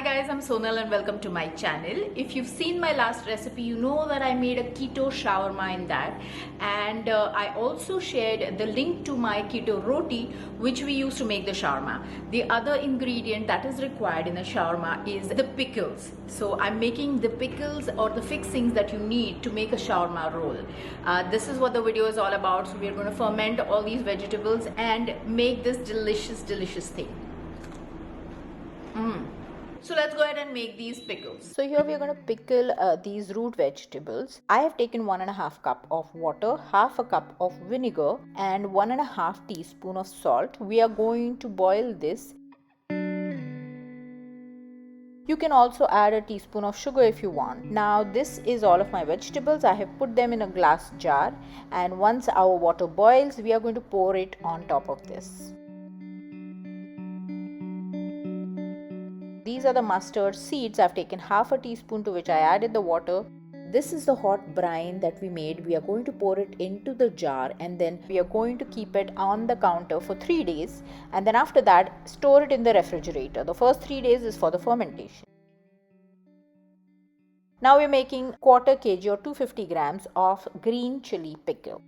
guys, I'm Sonal and welcome to my channel. If you've seen my last recipe, you know that I made a keto shawarma in that, and I also shared the link to my keto roti which we use to make the shawarma. The other ingredient that is required in a shawarma is the pickles. So I'm making the pickles or the fixings that you need to make a shawarma roll. This is what the video is all about. So we're going to ferment all these vegetables and make this delicious thing. So let's go ahead and make these pickles. So here we are going to pickle these root vegetables. I have taken 1.5 cup of water, half a cup of vinegar and 1.5 teaspoon of salt. We are going to boil this. You can also add a teaspoon of sugar if you want. Now this is all of my vegetables. I have put them in a glass jar, and once our water boils, we are going to pour it on top of this. These are the mustard seeds. I've taken half a teaspoon, to which I added the water. This is the hot brine that we made. We are going to pour it into the jar, and then we are going to keep it on the counter for 3 days, and then after that store it in the refrigerator. The first 3 days is for the fermentation. Now we're making 1/4 kg or 250 grams of green chili pickle.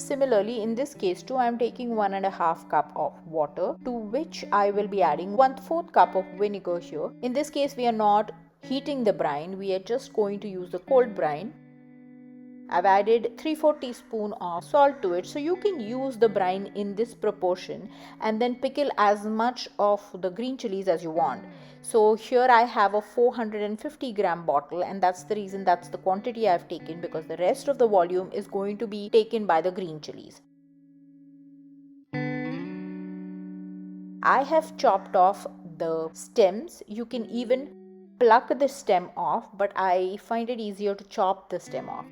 Similarly, in this case too, I am taking 1.5 cup of water, to which I will be adding 1/4 cup of vinegar here. In this case, we are not heating the brine, we are just going to use the cold brine. I've added 3/4 teaspoon of salt to it, so you can use the brine in this proportion and then pickle as much of the green chilies as you want. So here I have a 450 gram bottle, and that's the reason that's the quantity I've taken, because the rest of the volume is going to be taken by the green chilies. I have chopped off the stems. You can even pluck the stem off, but I find it easier to chop the stem off.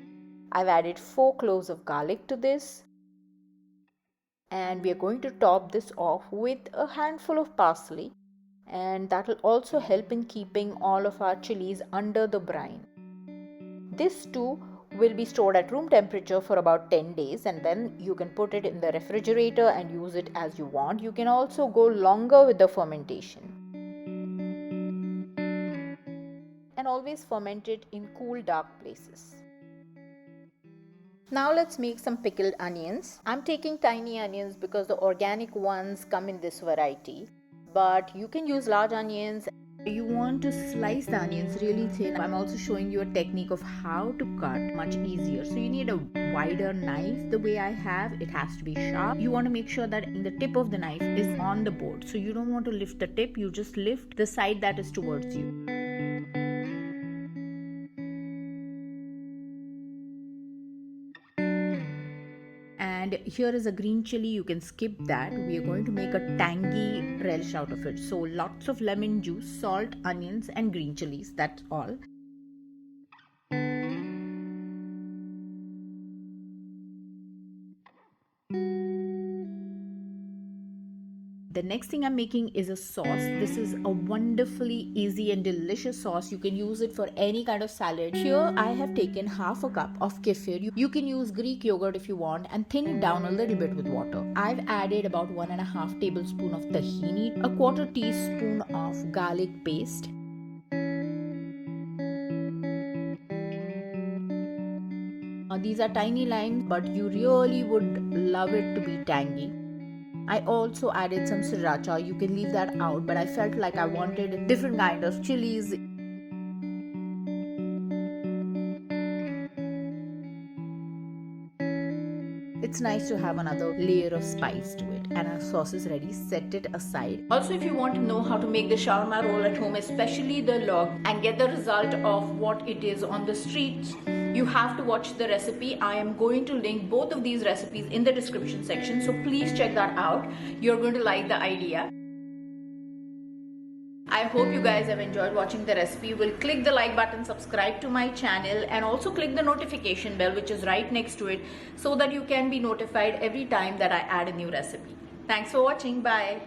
I've added 4 cloves of garlic to this, and we are going to top this off with a handful of parsley, and that will also help in keeping all of our chilies under the brine. This too will be stored at room temperature for about 10 days, and then you can put it in the refrigerator and use it as you want. You can also go longer with the fermentation. And always ferment it in cool, dark places. Now let's make some pickled onions. I'm taking tiny onions because the organic ones come in this variety, but you can use large onions. You want to slice the onions really thin. I'm also showing you a technique of how to cut much easier. So you need a wider knife. The way I have, it has to be sharp. You want to make sure that the tip of the knife is on the board. So you don't want to lift the tip, you just lift the side that is towards you. And here is a green chili. You can skip that. We are going to make a tangy relish out of it. So lots of lemon juice, salt, onions and green chilies. That's all. The next thing I'm making is a sauce. This is a wonderfully easy and delicious sauce. You can use it for any kind of salad. Here I have taken half a cup of kefir. You can use Greek yogurt if you want, and thin it down a little bit with water. I've added about 1.5 tablespoon of tahini, a 1/4 teaspoon of garlic paste, these are tiny limes, but you really would love it to be tangy. I also added some sriracha. You can leave that out, but I felt like I wanted different kind of chilies. It's nice to have another layer of spice to it. And our sauce is ready. Set it aside. Also, if you want to know how to make the shawarma roll at home, especially the log, and get the result of what it is on the streets, you have to watch the recipe. I am going to link both of these recipes in the description section, so please check that out. You're going to like the idea. I hope you guys have enjoyed watching the recipe. Will click the like button, subscribe to my channel, and also click the notification bell which is right next to it, so that you can be notified every time that I add a new recipe. Thanks for watching. Bye.